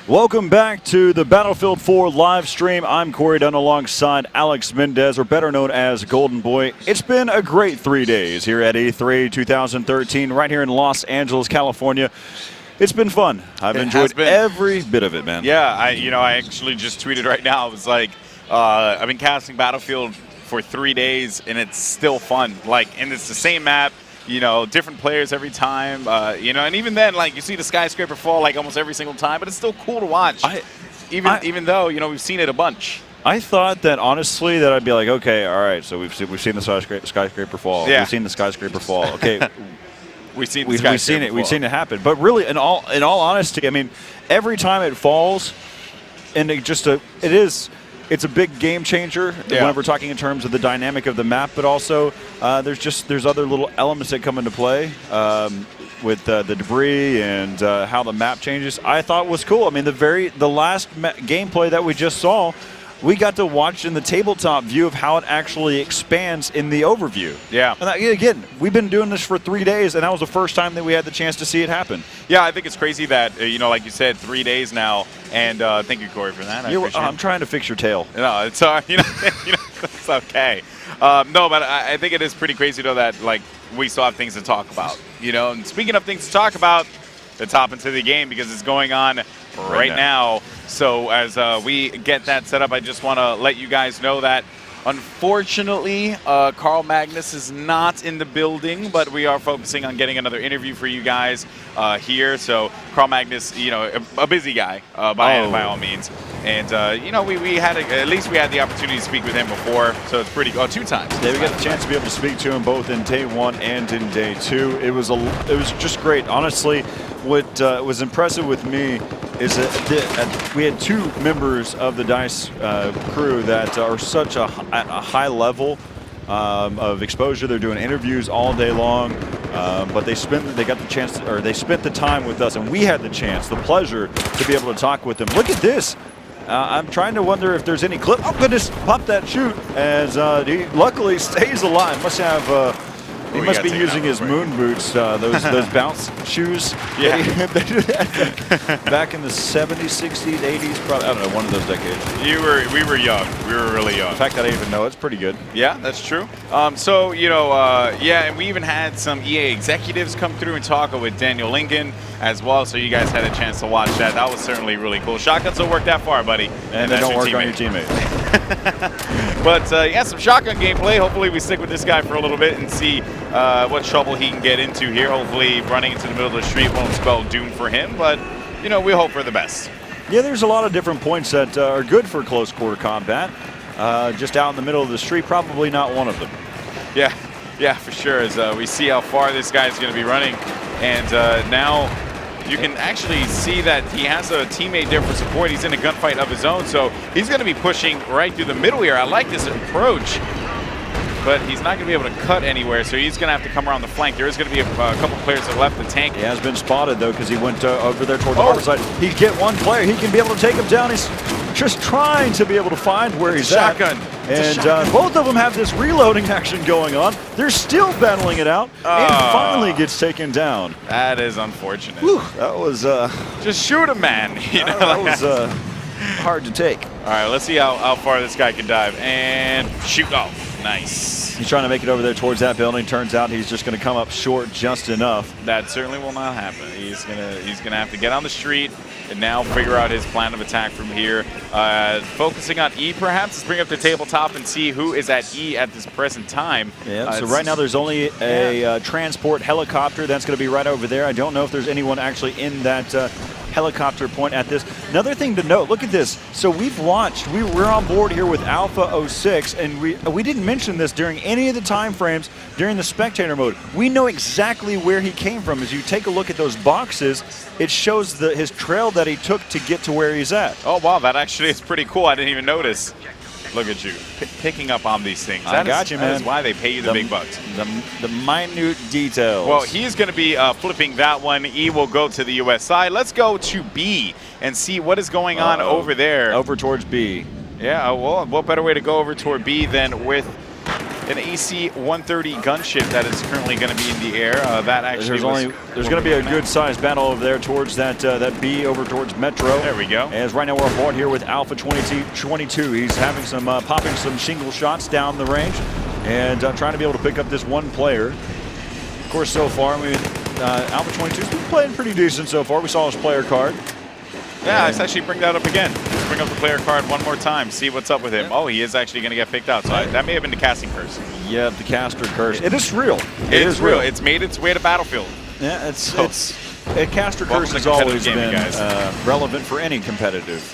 Welcome back to the Battlefield 4 live stream. I'm Corey Dunn alongside Alex Mendez, or better known as Golden Boy. It's been a great 3 days here at E3 2013 right here in Los Angeles, California. It's been fun. I've enjoyed every bit of it, man. Yeah, I actually just tweeted right now. I was like, I've been casting Battlefield for 3 days, and it's still fun. And it's the same map. Different players every time, and even then, you see the skyscraper fall almost every single time, but it's still cool to watch, even though, we've seen it a bunch. I thought that, honestly, that I'd be like, okay, all right, so we've seen the skyscraper fall. Yeah. We've seen the skyscraper fall. Okay. We've seen it happen. But really, in all honesty, I mean, every time it falls, and it's a big game changer when we're talking in terms of the dynamic of the map, but also there's other little elements that come into play with the debris and how the map changes. I thought was cool. I mean, the last gameplay that we just saw, we got to watch in the tabletop view of how it actually expands in the overview. Yeah. And again, we've been doing this for 3 days, and that was the first time that we had the chance to see it happen. Yeah, I think it's crazy that, like you said, 3 days now. And thank you, Corey, for that. I'm trying to fix your tail. No, it's it's okay. No, but I think it is pretty crazy, though, that, we still have things to talk about. And speaking of things to talk about, let's hop into the game because it's going on right now. So as we get that set up, I just want to let you guys know that unfortunately, Carl Magnus is not in the building, but we are focusing on getting another interview for you guys here. So Carl Magnus, a busy guy by all means. And, we had at least we had the opportunity to speak with him before, so it's pretty 2 times. Yeah, we got the chance to be able to speak to him both in day 1 and in day 2. It was just great. Honestly, what was impressive with me is that we had 2 members of the DICE crew that are such at a high level of exposure. They're doing interviews all day long, but they spent the time with us, and we had the pleasure to be able to talk with them. Look at this. I'm trying to wonder if there's any clip. Oh goodness! Pop that chute as he luckily stays alive. Must have. He must be using his moon boots, those bounce shoes. Yeah. Back in the 70s, 60s, 80s, probably, I don't know, one of those decades. We were young. We were really young. The fact that I even know it's pretty good. Yeah, that's true. And we even had some EA executives come through and talk with Daniel Lincoln as well, so you guys had a chance to watch that. That was certainly really cool. Shotguns don't work that far, buddy. And they don't work on your teammates. But, some shotgun gameplay. Hopefully we stick with this guy for a little bit and see what trouble he can get into here. Hopefully running into the middle of the street won't spell doom for him, but, we hope for the best. Yeah, there's a lot of different points that are good for close quarter combat. Just out in the middle of the street, probably not one of them. Yeah, for sure. As we see how far this guy is going to be running. And now you can actually see that he has a teammate there for support. He's in a gunfight of his own, so he's going to be pushing right through the middle here. I like this approach, but he's not going to be able to cut anywhere, so he's going to have to come around the flank. There is going to be a couple players that left the tank. He has been spotted, though, because he went over there toward the harbor side. He get one player. He can be able to take him down. He's just trying to be able to find where he's at. And both of them have this reloading action going on. They're still battling it out, and finally gets taken down. That is unfortunate. Whew, that was just shoot him, man. That was hard to take. All right, let's see how far this guy can dive and shoot. Oh, nice. He's trying to make it over there towards that building. Turns out he's just going to come up short just enough. That certainly will not happen. He's gonna have to get on the street and now figure out his plan of attack from here. Focusing on E, perhaps. Let's bring up the tabletop and see who is at E at this present time. Yeah. So right now there's only a transport helicopter that's going to be right over there. I don't know if there's anyone actually in that helicopter point at this. Another thing to note, look at this. So we've launched, we're on board here with Alpha 06, and we didn't mention this during any of the time frames during the spectator mode. We know exactly where he came from. As you take a look at those boxes, it shows his trail that he took to get to where he's at. Oh wow, that actually is pretty cool. I didn't even notice. Look at you, picking up on these things. I got you, man. That is why they pay you the big bucks. The minute details. Well, he's going to be flipping that one. E will go to the US side. Let's go to B and see what is going on over there. Over towards B. Yeah, well, what better way to go over toward B than with an AC-130 gunship that is currently going to be in the air. That actually there's going to be a good-sized battle over there towards that B over towards Metro. There we go. As right now we're aboard here with Alpha 22. He's having some popping some shingle shots down the range and trying to be able to pick up this one player. Of course, so far, Alpha 22's been playing pretty decent so far. We saw his player card. Yeah, let's actually bring that up again. Let's bring up the player card one more time, see what's up with him. Oh, he is actually going to get picked out. So that may have been the casting curse. Yeah, the caster curse. It is real. It is real. It's made its way to Battlefield. Yeah, a caster curse has always been relevant for any competitive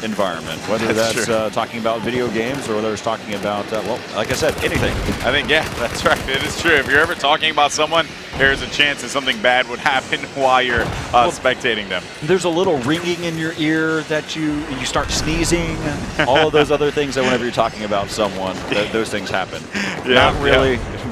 environment, whether that's talking about video games or whether it's talking about, well, like I said, anything. I think, yeah, that's right. It is true. If you're ever talking about someone, there's a chance that something bad would happen while you're spectating them. There's a little ringing in your ear that you start sneezing, all of those other things that whenever you're talking about someone, those things happen. Yeah, Not really. Yeah.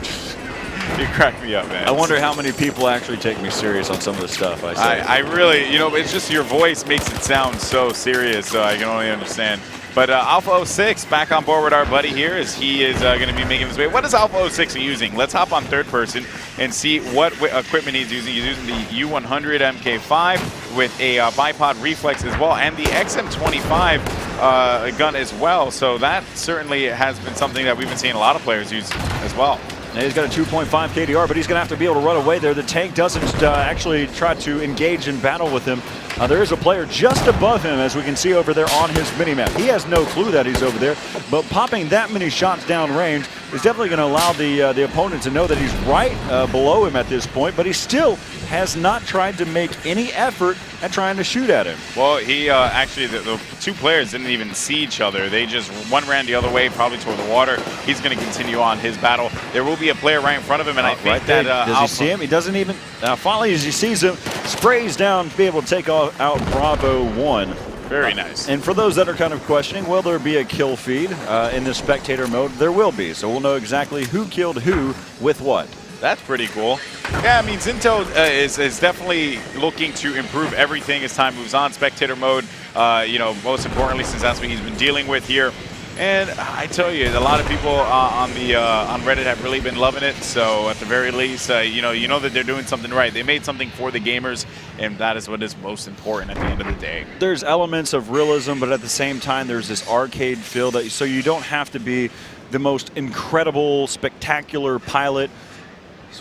You crack me up, man. I wonder how many people actually take me serious on some of the stuff I say. I really, it's just your voice makes it sound so serious, so I can only understand. But Alpha 06 back on board with our buddy here as he is going to be making his way. What is Alpha 06 using? Let's hop on third person and see what equipment he's using. He's using the U100 MK5 with a bipod reflex as well, and the XM25 gun as well. So that certainly has been something that we've been seeing a lot of players use as well. And he's got a 2.5 KDR, but he's going to have to be able to run away there. The tank doesn't actually try to engage in battle with him. There is a player just above him, as we can see over there on his minimap. He has no clue that he's over there, but popping that many shots downrange is definitely going to allow the opponent to know that he's right below him at this point, but he still has not tried to make any effort at trying to shoot at him. Well, he actually, the two players didn't even see each other. They just, one ran the other way, probably toward the water. He's going to continue on his battle. There will be a player right in front of him, and I think right that does he see him? He doesn't even. Finally, as he sees him, sprays down to be able to take out Bravo 1. Very nice. And for those that are kind of questioning, will there be a kill feed in the spectator mode? There will be. So we'll know exactly who killed who with what. That's pretty cool. Yeah, I mean, Zinto is definitely looking to improve everything as time moves on. Spectator mode, most importantly, since that's what he's been dealing with here. And I tell you, a lot of people on Reddit have really been loving it. So at the very least, you know that they're doing something right. They made something for the gamers, and that is what is most important at the end of the day. There's elements of realism, but at the same time, there's this arcade feel so you don't have to be the most incredible, spectacular pilot.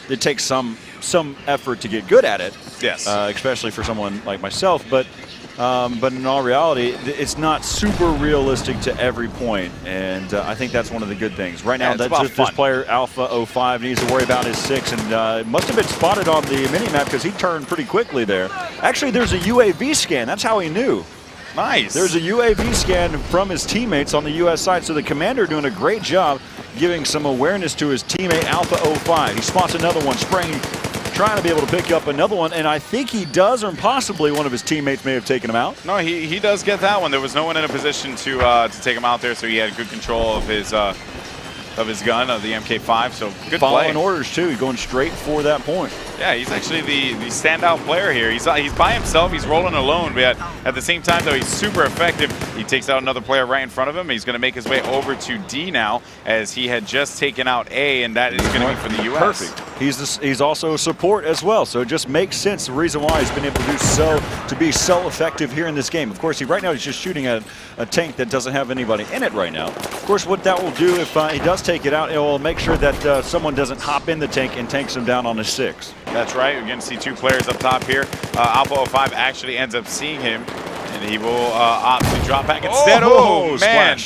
It takes some effort to get good at it. Yes. Especially for someone like myself, but in all reality, it's not super realistic to every point, and I think that's one of the good things. Right now, this player, Alpha 05, needs to worry about his 6, and must have been spotted on the minimap because he turned pretty quickly there. Actually, there's a UAV scan. That's how he knew. Nice. There's a UAV scan from his teammates on the U.S. side, so the commander doing a great job giving some awareness to his teammate, Alpha 05. He spots another one, spraying, trying to be able to pick up another one, and I think he does, or possibly one of his teammates may have taken him out. No, he does get that one. There was no one in a position to take him out there, so he had good control of his gun, of the MK5, so good play. Following orders, too. He's going straight for that point. Yeah, he's actually the standout player here. He's by himself. He's rolling alone, but at the same time, though, he's super effective. He takes out another player right in front of him. He's going to make his way over to D now, as he had just taken out A, and that is going to be for the U.S. Perfect. He's also a support as well, so it just makes sense the reason why he's been able to be so effective here in this game. Of course, right now he's just shooting at a tank that doesn't have anybody in it right now. Of course, what that will do if he does take it out, it will make sure that someone doesn't hop in the tank and tanks him down on his 6. That's right. We're going to see two players up top here. Alpha 05 actually ends up seeing him, and he will opt to drop back instead. Oh, man. Splash.